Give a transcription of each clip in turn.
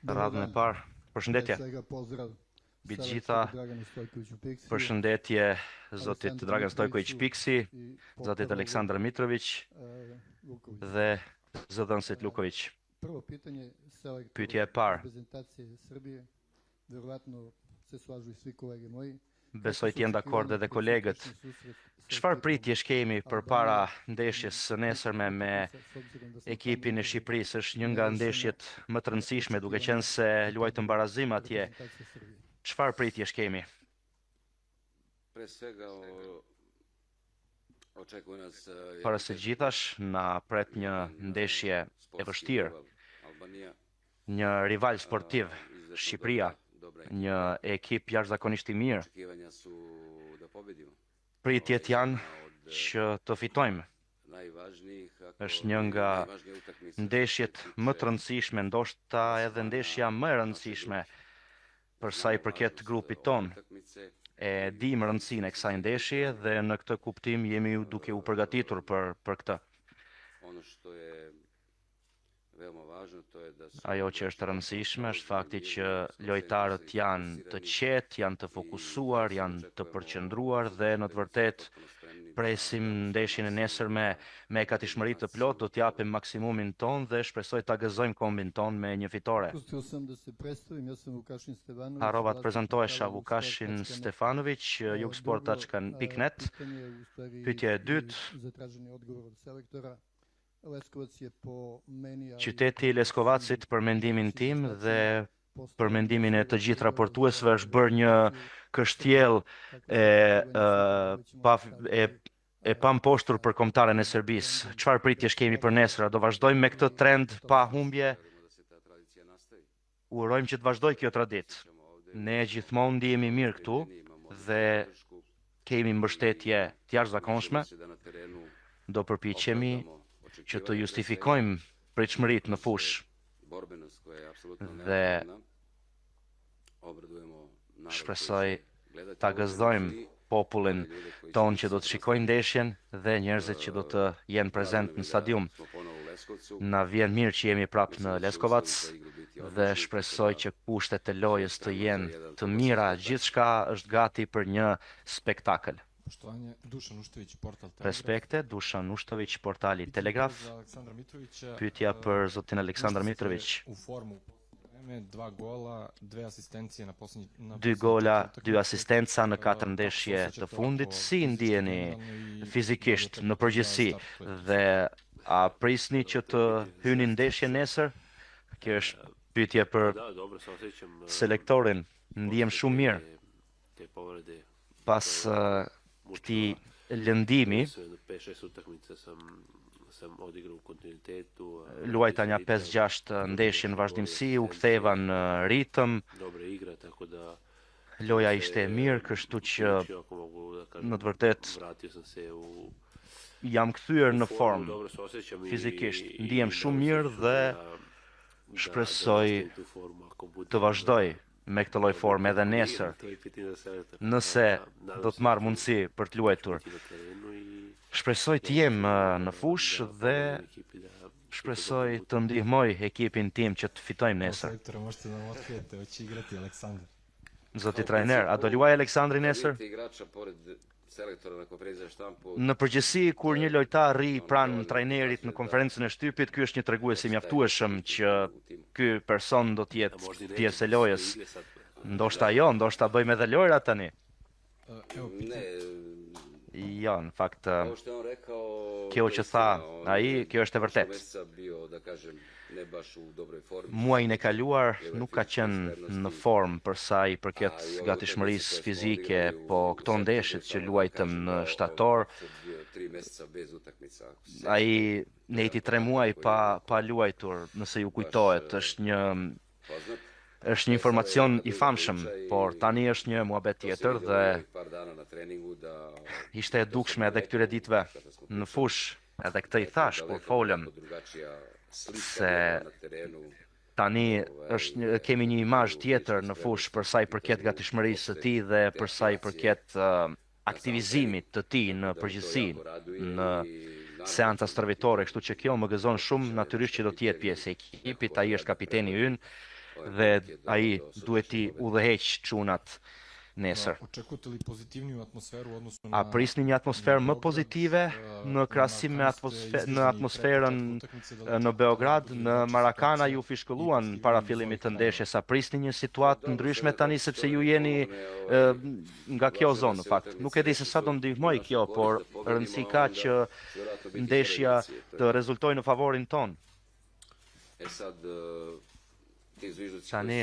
radhën e parë. Përshëndetje. Mbi të gjitha, përshëndetje zotit Dragan Stojković Piksi, zotit Aleksandar Mitrović dhe zëdhënësit Luković. Pyetja e parë. Besoj të jenë dakord edhe kolegët. Çfarë pritjesh kemi përpara ndeshjes së nesërme me ekipin e Shqipërisë? Është një nga ndeshjet më të rëndësishme, duke qenë se luajtëm barazim atje. Çfarë pritjesh kemi? Para së gjithash, na pret një ndeshje e vështirë, një rival sportiv, Shqipëria, një ekip jashtëzakonisht i mirë. Pritjet janë që të fitojmë. Është një nga ndeshjet më të rëndësishme, ndoshta edhe ndeshja më e rëndësishme për sa i përket grupit ton. E dim rëndësinë e kësaj ndeshje dhe në këtë kuptim jemi duke u përgatitur për këtë. Ajo që është rëndësishme është fakti që lojtarët janë të qetë, janë të fokusuar, janë të përqendruar dhe në të vërtetë presim ndeshjen e nesërme me katishmëri të plotë, do t'japim maksimumin ton dhe shpresoj ta gëzojmë kombin ton me një fitore. Harova të prezantohesha Vukashin Stefanović, jugsport.net. Pyetja e dytë. Qyteti Leskovacit për mendimin tim dhe për mendimin e të gjithë raportuesve është bërë një kështjell e pamposhtur për kombëtaren e Serbisë. Çfarë pritjesh kemi për nesër? Do vazhdojmë me këtë trend pa humbje? Urojmë që të vazhdojë kjo traditë. Ne gjithmonë ndihemi mirë këtu dhe kemi mbështetje të jashtëzakonshme. Do përpiqemi që të justifikojmë pritshmëritë në fushë dhe shpresoj ta gëzdojmë popullin ton që do të shikojnë ndeshjen dhe njerëzit që do të jenë prezent në stadium. Na vjen mirë që jemi prapë në Leskovac dhe shpresoj që kushtet e lojës të jenë të mira, gjithçka është gati për një spektakël. Respekte, Dušan Uštović, portali Telegraf. Pyetja për zotin Aleksandar Mitrović. 2 gola, 2 asistenca në 4 ndeshje të fundit. Si ndjeni fizikisht në përgjithësi dhe a prisni që të hyni ndeshje nesër? Kjo është pyetje për selektorin. Ndihem shumë mirë. Pas këtij lëndimi, luajta një 5-6 ndeshje në vazhdimsi, u ktheva në ritëm, loja ishte e mirë, kështu që në të vërtetë jam kthyer në formë fizikisht. Ndihem shumë mirë dhe shpresoj të vazhdoj me këtë lloj forme edhe nesër, nëse do të marr mundësi për të luajtur. Shpresoj të jem në fushë dhe shpresoj të ndihmoj ekipin tim që të fitojmë nesër. Zoti trajner, a do luaj Aleksandri nesër? Në përgjithësi, kur një lojtar rri pranë trajnerit në konferencën e shtypit, ky është një tregues i mjaftueshëm që ky person do të jetë pjesë e lojës. Ndoshta jo, ndoshta bëjmë edhe lojra tani. Jo, në fakt, kjo që tha ai, kjo është e vërtetë. Muajin e kaluar nuk ka qenë në formë për sa i përket gatishmërisë fizike, po këto ndeshjet që luajtëm në shtator, ai neti 3 muaj pa luajtur, nëse ju kujtohet, është një informacion i famshëm, por tani është një muhabet tjetër dhe ishte e dukshme edhe këtyre ditëve në fushë, edhe këtë i thash kur folëm, se tani kemi një imazh tjetër në fushë për sa i përket gatishmërisë së tij dhe për sa i përket aktivizimit të tij në përgjithësi në seanca stërvitore, kështu që kjo më gëzon shumë, natyrisht që do të jetë pjesë e ekipit, ai është kapiteni ynë dhe ai duhet i udhëheq çunat nesër. A prisni një atmosferë më pozitive në krahasim me atmosferën në Beograd? Në Maracana ju fishkëlluan para fillimit të ndeshjes. A prisni një situatë ndryshme tani sepse ju jeni nga kjo zonë në fakt? Nuk e di se sa do ndihmoj kjo, por rëndësi ka që ndeshja të rezultojë në favorin ton. Tani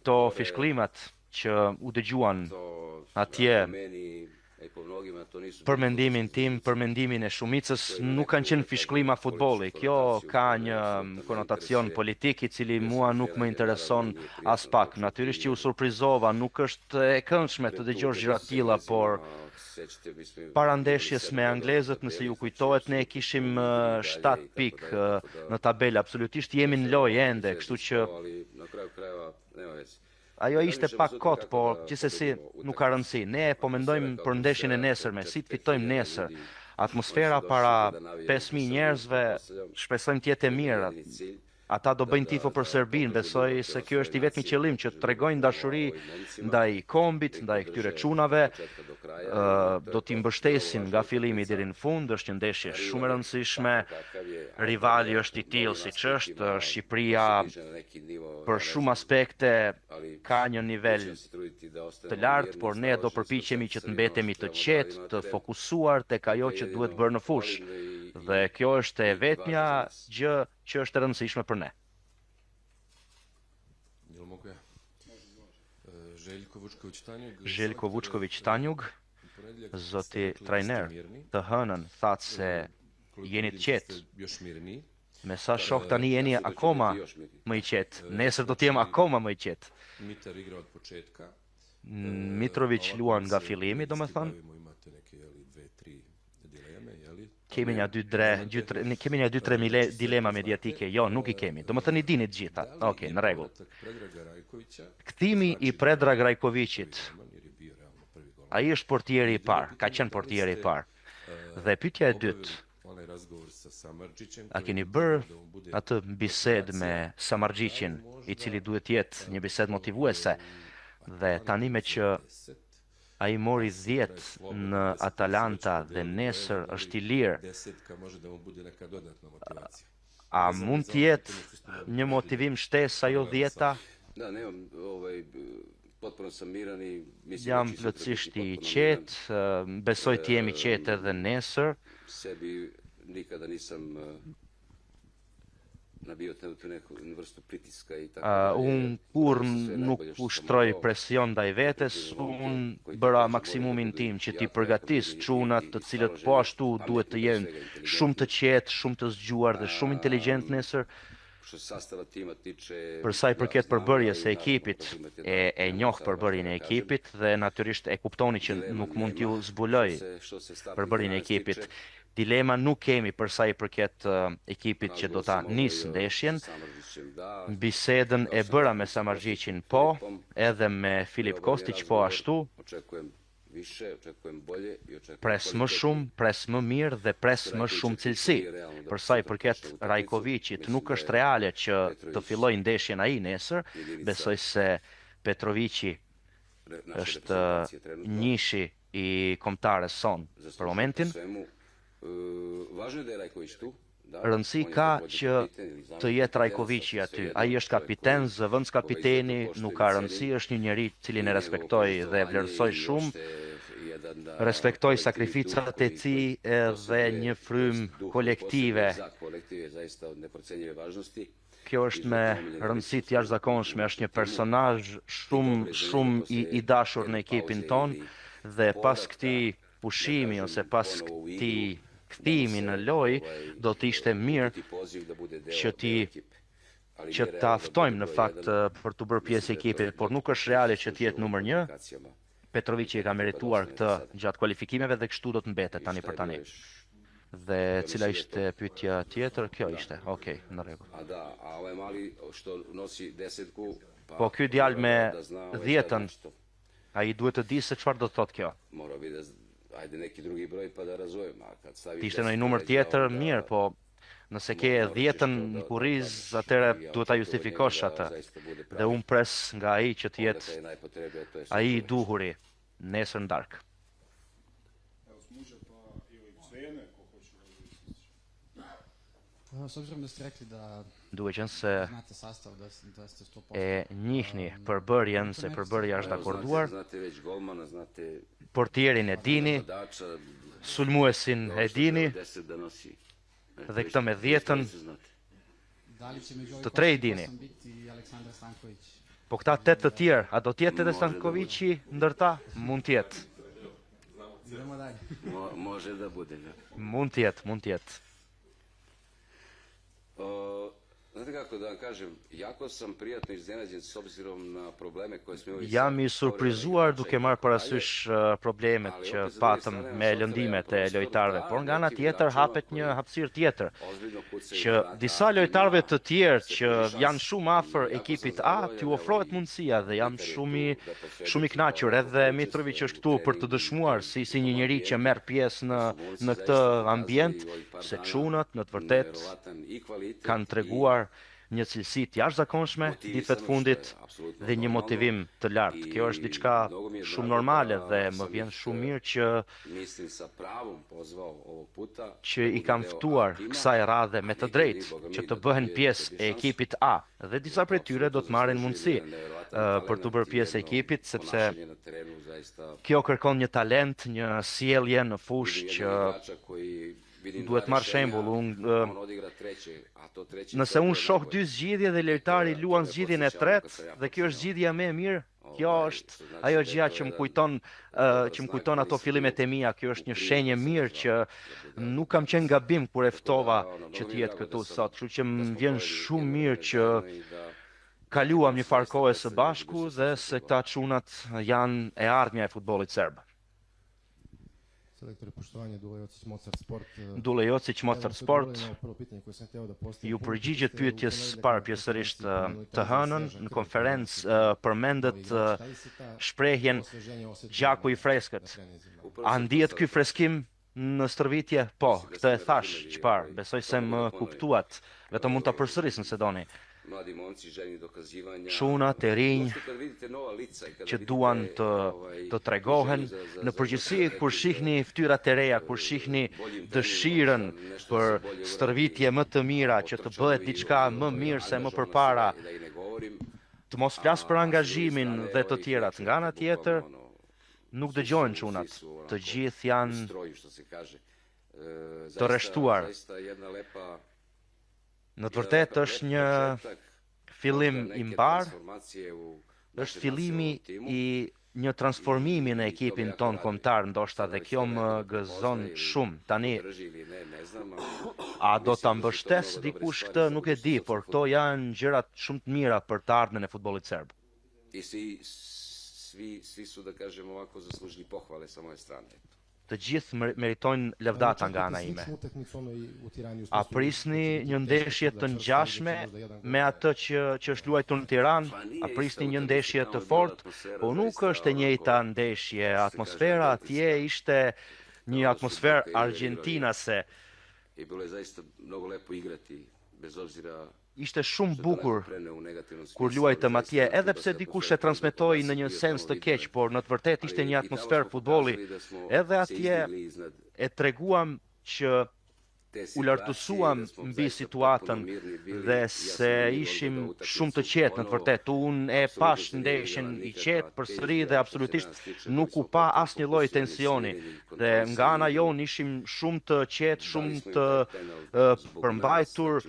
to fishkëllimat që u dëgjuan atje, për mendimin tim, për mendimin e shumicës, nuk kanë qenë fishkëllima futbolli. Kjo ka një konotacion politik i cili mua nuk më intereson as pak. Natyrisht që u surprizova, nuk është e këndshme të dëgjosh gjëra të tilla, por para ndeshjes me anglezët, nëse ju kujtohet, ne kishim 7 pikë në tabelë, absolutisht jemi në lojë ende, kështu që ajo ishte pak kot, por gjithsesi nuk ka rëndësi. Ne po mendojmë për ndeshjen e nesërme, si të fitojmë nesër. Atmosfera para 5.000 njerëzve shpresojmë të jetë e mirë. Ata do bëjnë tifo për Serbinë, besoj se kjo është i vetmi qëllim, që të tregojnë dashuri ndaj kombit, ndaj këtyre çunave, do t'i mbështesin nga fillimi deri në fund. Është një ndeshje shumë e rëndësishme. Rivali është i tillë siç është. Shqipëria për shumë aspekte ka një nivel të lartë, por ne do përpiqemi që të mbetemi të qetë, të fokusuar tek ajo që duhet bërë në fushë. Dhe kjo është e vetmja gjë që është e rëndësishme për ne. Željko Vučković-Tanjug, zoti trajner, të hënën thatë se jeni të qetë. Me sa shoh tani jeni akoma më i qetë. Nesër do të jem akoma më i qetë. Mitrović luan nga fillimi, domethënë. Kemi një 2-3 dilema mediatike. Jo, nuk i kemi. Do më thënë i dini të gjitha. Okej, në rregull. Kthimi i Predrag Rajkovicit. Ai është portieri i parë, ka qenë portieri i parë. Dhe pyetja e dytë. A keni bërë atë bisedë me Samardžićin, i cili duhet jetë një bisedë motivuese, dhe tani me që ai mori 10 në Atalanta dhe nesër është i lirë. A mund të jetë një motivim shtesë ajo 10-ta? Jam plotësisht i qetë, besoj të jemi qetë edhe nesër. Unë kur nuk ushtroj presion ndaj vetes, unë bëra maksimumin tim që t'i përgatis çunat të cilët po ashtu duhet të jenë shumë të qetë, shumë të zgjuar dhe shumë inteligjent nesër. Për sa i përket përbërjes së ekipit, e njoh përbërjen e ekipit dhe natyrisht e kuptoni që nuk mund t'ju zbuloj përbërjen e ekipit. Dilema nuk kemi për sa i përket ekipit që do ta nisë ndeshjen. Bisedën e bëra me Samardžićin po, edhe me Filip Kostić po ashtu. Pres më shumë, pres më mirë dhe pres më shumë cilësi. Për sa i përket Rajkovicit, nuk është reale që të fillojë ndeshjen ai nesër. Besoj se Petrovići është njëshi i kombëtarës son për momentin. Rëndësi ka që të jetë Rajkovići aty. Ai është kapiten, zëvendës kapiteni, nuk ka rëndësi, është një njeri cilin e respektoj dhe vlerësoj shumë. Respektoj sakrificat e tij dhe një frymë kolektive. Kjo është me rëndësi të jashtëzakonshme, është një personazh shumë i dashur në ekipin ton dhe pas këtij pushimi ose pas këtij kthimi në lojë do të ishte mirë që ta ftojmë në fakt për të bërë pjesë e ekipit, por nuk është reale që të jetë numër 1. Petrovići e ka merituar këtë gjatë kualifikimeve dhe kështu do të mbetet tani për tani. Dhe cila ishte pyetja tjetër? Kjo ishte. Okej, në rregull. Po ky djalë me 10-ën, ai duhet të di se çfarë do të thotë kjo. Të ishte në një numër tjetër, mirë, po Nëse ke 10 në kurriz, atëre duhet ta justifikosh atë. Dhe unë pres nga ai që të jetë ai i duhuri nesër në darkë. Duke qenë se e njihni përbërjen, se përbërja është akorduar, portierin e dini, sulmuesin e dini, dhe këtë me 10-ën, të trej dini. Po këta 8 të tjerë, a do tjetë edhe Stankoviqi ndërta? Mund tjetë. Mund tjetë. Znate kako da vam kažem, jako sam prijatno iznenađen s obzirom na probleme koje smo imali. Jam i surprizuar duke marrë parasysh problemet që patëm me lëndimet e lojtarëve, por nga ana tjetër hapet një hapësirë tjetër, që disa lojtarëve të tjerë që janë shumë afër ekipit A, t'ju ofrohet mundësia dhe jam shumë i kënaqur, edhe Mitrović është këtu për të dëshmuar si një njeri që merr pjesë në këtë ambient, se çunat në të vërtetë kanë treguar një cilësi të jashtëzakonshme ditëve të fundit dhe një motivim të lartë. Kjo është diçka shumë normale dhe më vjen shumë mirë që i kam ftuar kësaj radhe me të drejtë që të bëhen pjesë e ekipit A dhe disa prej tyre do të marrin mundësi për të bërë pjesë e ekipit, sepse kjo kërkon një talent, një sjellje në fushë që duhet marrë shembull. Nëse unë shoh 2 zgjidhje dhe lojtari luan zgjidhjen e tretë dhe kjo është zgjidhja më e mirë, kjo është ajo gjëja që më kujton ato fillimet e mia. Kjo është një shenjë mirë që nuk kam qenë gabim kur e ftova që të jetë këtu sot. Kështu që më vjen shumë mirë që kaluam një farë kohe së bashku dhe se këta çunat janë e ardhmja e futbollit serb. Dule Jocić, Mozart Sport, ju përgjigjet pyetjes parë pjesërisht të hënën, në konferencë përmendet shprehjen gjaku i freskët. A ndihet ky freskim në stërvitje? Po, këtë e thash çfarë, besoj se më kuptuat, vetëm mund ta përsëris nëse doni. Çunat e rinj që duan të tregohen, në përgjithësi kur shihni fytyrat e reja, kur shihni dëshirën për stërvitje më të mira, që të bëhet diçka më mirë se më përpara, të mos flas për angazhimin dhe të tjerat. Nga ana tjetër, nuk dëgjojnë çunat. Të gjithë janë të rreshtuar. Në të vërtetë është një fillim i mbar, është fillimi i një transformimi në ekipin ton kombëtar, ndoshta dhe kjo më gëzon shumë. Tani, a do ta mbështes dikush këtë, nuk e di, por këto janë gjërat shumë të mira për të ardhmen e futbollit serb. Svi su, da kažem ovako, zaslužili pohvale sa moje strane. Të gjithë meritojnë lëvdata nga ana ime. A prisni një ndeshje të ngjashme me atë që është luajtur në Tiranë? A prisni një ndeshje të fortë? Po nuk është e njëjta ndeshje. Atmosfera atje ishte një atmosferë argjentinase. Ishte shumë bukur kur luajtëm atje, edhe pse dikush e transmetoi në një sens të keq, por në të vërtetë ishte një atmosferë futbolli. Edhe atje e treguam që u lartësuam mbi situatën dhe se ishim shumë të qetë në të vërtetë. Unë e pash ndeshjen i qetë përsëri dhe absolutisht nuk u pa asnjë lloj tensioni. Dhe nga ana jonë ishim shumë të qetë, shumë të përmbajtur.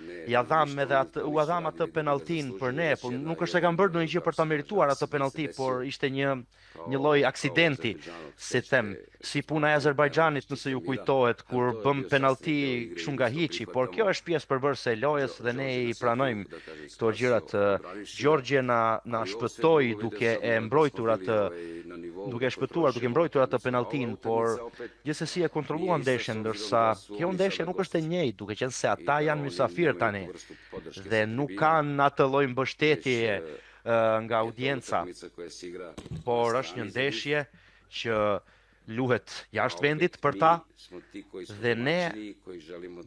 U dham atë penalltin për ne, por nuk është se kam bërë ndonjë gjë për ta merituar atë penallti, por ishte një lloj aksidenti, si them, si puna e Azerbajxhanit, nëse ju kujtohet, kur bëm penallti kështu nga hiçi, por kjo është pjesë përbërëse e lojës dhe ne i pranojmë këto gjërat. Gjorgje na shpëtoi duke mbrojtur atë penalltin, por gjithsesi e kontrolluan ndeshjen, ndërsa kjo ndeshje nuk është e njëjtë, duke qenë se ata janë mysafir tani dhe nuk kanë atë lloj mbështetje nga audienca, por është një ndeshje që luhet jashtë vendit për ta, dhe ne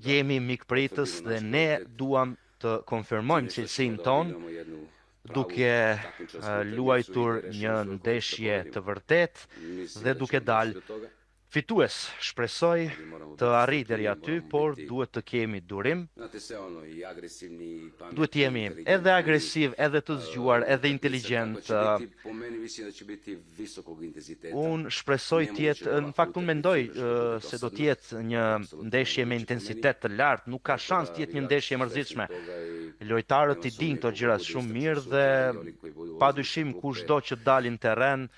jemi mikpritës dhe ne duam të konfirmojmë cilësinë tonë duke luajtur një ndeshje të vërtet dhe duke dalë fitues. Shpresoj të arrijë deri aty, por duhet të kemi durim. Duhet të jemi edhe agresiv, edhe të zgjuar, edhe inteligjent. Unë shpresoj të jetë, në fakt unë mendoj se do të jetë një ndeshje me intensitet të lartë, nuk ka shans të jetë një ndeshje e mërzitshme. Lojtarët i dinë këto gjëra shumë mirë dhe padyshim kushdo që dalin terren,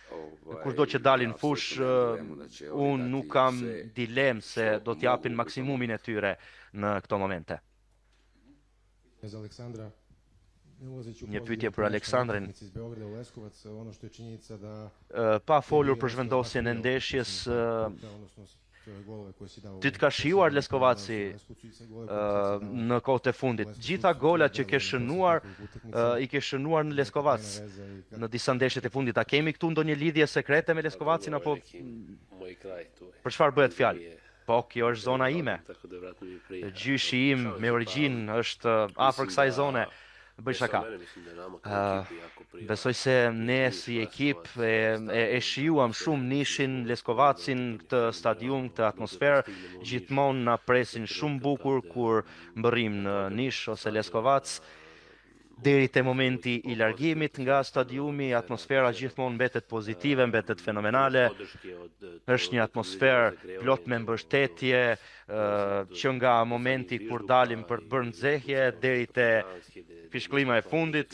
kushdo që dalin fush, unë nuk kam dilemë se do t'japin maksimumin e tyre në këto momente. Një pyetje për Aleksandrin. Pa folur për zhvendosjen e ndeshjes, ty të ka shijuar Leskovaci në kohët e fundit. Gjitha golat që ke shënuar, i ke shënuar në Leskovac në disa ndeshjet e fundit. A kemi këtu ndonjë lidhje sekrete me Leskovacin apo për çfarë bëhet fjalë? Po, kjo është zona ime. Gjyshi im me origjinë është afër kësaj zone. Bëj shaka. Besoj se ne si ekip e shijuam shumë nishin Leskovacin, këtë stadium, këtë atmosferë, gjithmonë na presin shumë bukur kur mbërrim në Nish ose Leskovac. Deri te momenti i largimit nga stadiumi, atmosfera gjithmonë mbetet pozitive, mbetet fenomenale. Është një atmosferë plot me mbështetje, që nga momenti kur dalim për të bërë nxehje deri te pishklima e fundit.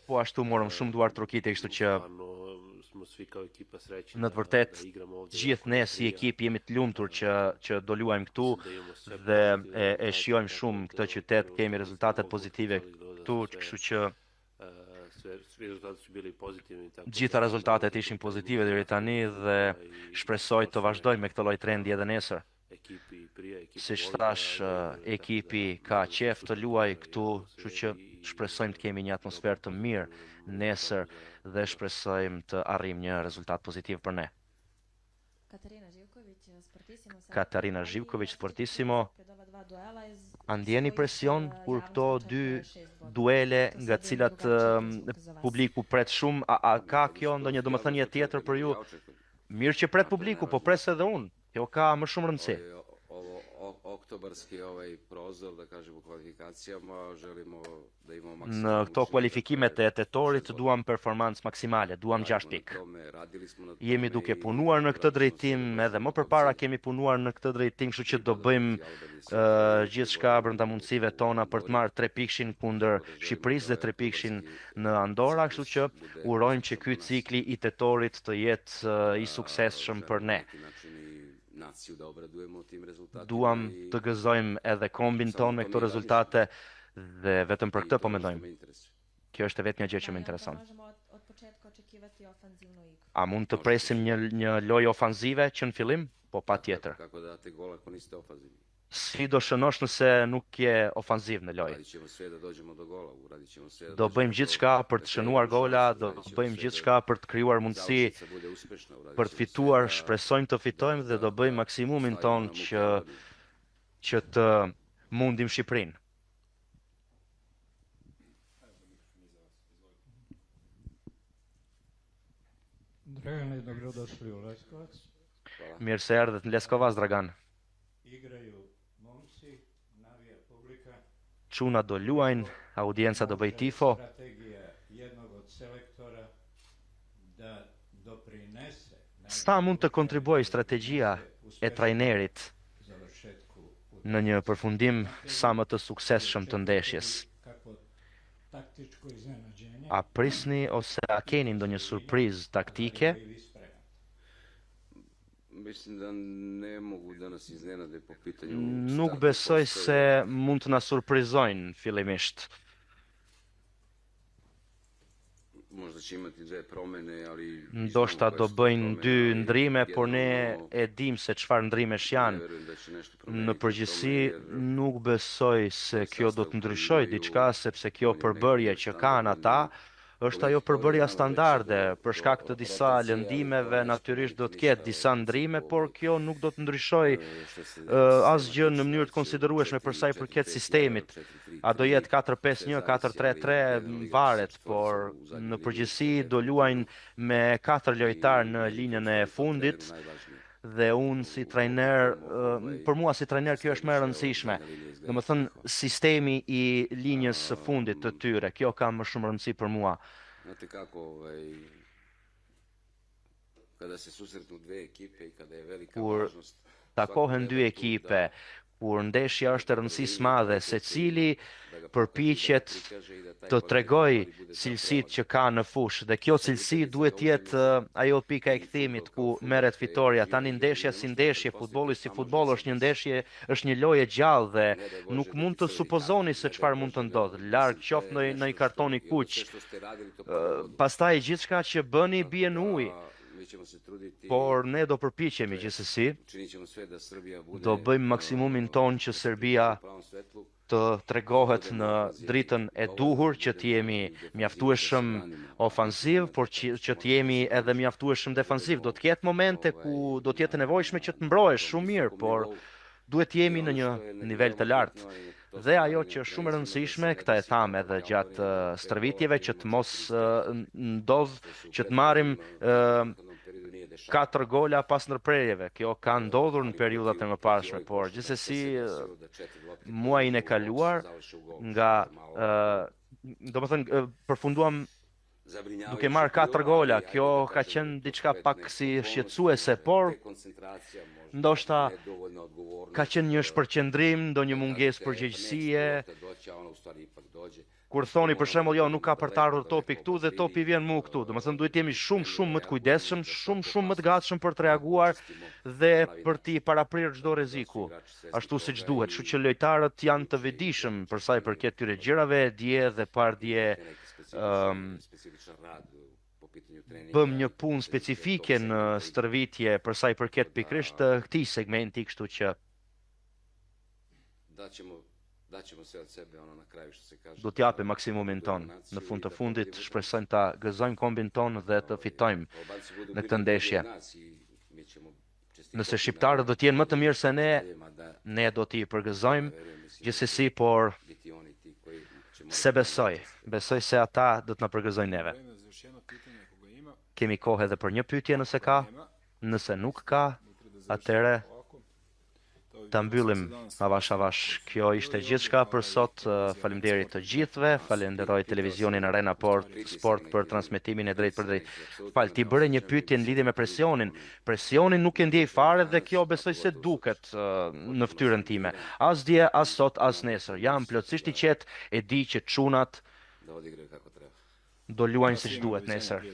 Po ashtu morëm shumë duar trokite, kështu që në të vërtet gjithë ne si ekip jemi të lumtur që do luajmë këtu dhe e shijojmë shumë këtë qytet, kemi rezultate pozitive këtu, kështu që gjitha rezultatet ishin pozitive deri tani dhe shpresoj të vazhdojmë me këtë lloj trendi edhe nesër. Siç thash, ekipi ka qejf të luajë këtu, kështu që shpresojmë të kemi një atmosferë të mirë nesër dhe shpresojmë të arrijmë një rezultat pozitiv për ne. Katarina Živković, Sportissimo. A ndjeni presion kur këto dy duele nga cilat publiku pret shumë, a ka kjo ndonjë domethënie tjetër për ju? Mirë që pret publiku, po pres edhe unë. Kjo ka më shumë rëndësi. Oktobarski prozor, da kažemo, kvalifikacijama, želimo da imamo maksimalno. Në këto kualifikimet e tetorit duam performancë maksimale, duam 6 pikë. Jemi duke punuar në këtë drejtim, edhe më përpara kemi punuar në këtë drejtim, kështu që do bëjmë gjithçka brenda mundësive tona për të marrë 3 pikshin kundër Shqipërisë dhe 3 pikshin në Andorra, kështu që urojmë që ky cikli i tetorit të jetë i suksesshëm për ne. Duam të gëzojmë edhe kombin ton me këto rezultate dhe vetëm për këtë po mendojmë. Kjo është vetëm një gjë që më intereson. A mund të presim një lojë ofanzive që në fillim? Po patjetër. Si do shënosh nëse nuk je ofanziv në lojë? Do bëjmë gjithçka për të shënuar gola, do bëjmë gjithçka për të krijuar mundësi për të fituar, shpresojmë të fitojmë dhe do bëjmë maksimumin ton që të mundim Shqipërinë. Dragane, dobrodošli u Leskovac. Mirë se erdhët në Leskovac, Dragan. Çuna do luajnë, audienca do bëj tifo. Sa mund të kontribuoj strategjia e trajnerit në një përfundim sa më të suksesshëm të ndeshjes? A prisni ose a keni ndonjë surprizë taktike? Nuk besoj se mund të na surprizojnë fillimisht. Ndoshta do bëjnë 2 ndrime, por ne e dim se çfarë ndrimesh janë. Në përgjithësi nuk besoj se kjo do të ndryshojë diçka, sepse kjo përbërje që kanë ata është ajo përbërja standarde. Për shkak të disa lëndimeve natyrisht do të ketë disa ndrime, por kjo nuk do të ndryshoj asgjë në mënyrë të konsiderueshme për sa i përket sistemit. A do jetë 4-5-1, 4-3-3 varet, por në përgjithësi do luajnë me 4 lojtar në linjën e fundit. Dhe unë si trajner, për mua si trajner kjo është më e rëndësishme. Domethënë sistemi i linjës së fundit të tyre, kjo ka më shumë rëndësi për mua. Kur takohen dy ekipe, kur ndeshja është e rëndësishme madhe, secili përpiqet të tregoj cilësitë që ka në fushë dhe kjo cilësi duhet jetë ajo pika e kthimit ku merret fitoria. Tani ndeshja si ndeshje, futbolli si futboll është një ndeshje, është një lojë gjallë dhe nuk mund të supozoni se çfarë mund të ndodhë. Larg qoftë në një karton i kuq. Pastaj gjithçka që bëni bie në ujë. Por ne do përpiqemi gjithsesi, do bëjmë maksimumin ton që Serbia të tregohet në dritën e duhur, që të jemi mjaftueshëm ofanziv, por që të jemi edhe mjaftueshëm defanziv. Do të ketë momente ku do të jetë nevojshme që të mbrohesh shumë mirë, por duhet të jemi në një nivel të lartë. Dhe ajo që është shumë e rëndësishme, këta e tham edhe gjatë stërvitjeve, që të mos ndodh që të marrim 4 gola pas ndërprerjeve. Kjo ka ndodhur në periudhat e mëparshme, por gjithsesi muajin e kaluar nga domethënë përfunduam duke marrë 4 gola. Kjo ka qenë diçka pak si shqetësuese, por ndoshta ka qenë një shpërqendrim, ndonjë mungesë përgjegjësie. Kur thoni për shembull, jo, nuk ka për të ardhur topi këtu dhe topi vjen mu këtu. Domethënë duhet jemi shumë më të kujdesshëm, shumë më të gatshëm për të reaguar dhe për t'i paraprirë çdo rreziku, ashtu siç duhet. Kështu që lojtarët janë të vetëdijshëm për sa i përket këtyre gjërave, dje dhe pardje bëm një punë specifike në stërvitje për sa i përket pikërisht këtij segmenti, kështu që do t'japim maksimumin ton. Në fund të fundit shpresojmë ta gëzojmë kombin ton dhe të fitojmë në këtë ndeshje. Nëse shqiptarët do t'jenë më të mirë se ne do t'i përgëzojmë gjithsesi, por se besoj se ata do të na përgëzojnë neve. Kemi kohë edhe për një pyetje nëse ka. Nëse nuk ka, atëre ta mbyllim avash. Kjo ishte gjithçka për sot. Faleminderit të gjithëve. Falenderoj televizionin Arena Sport për transmetimin e drejt për drejt. Ti bëre një pyetje në lidhje me presionin. Presionin nuk e ndjej fare dhe kjo besoj se duket në fytyrën time. As dje, as sot, as nesër. Jam plotësisht i qetë, e di që çunat do luajnë siç duhet nesër.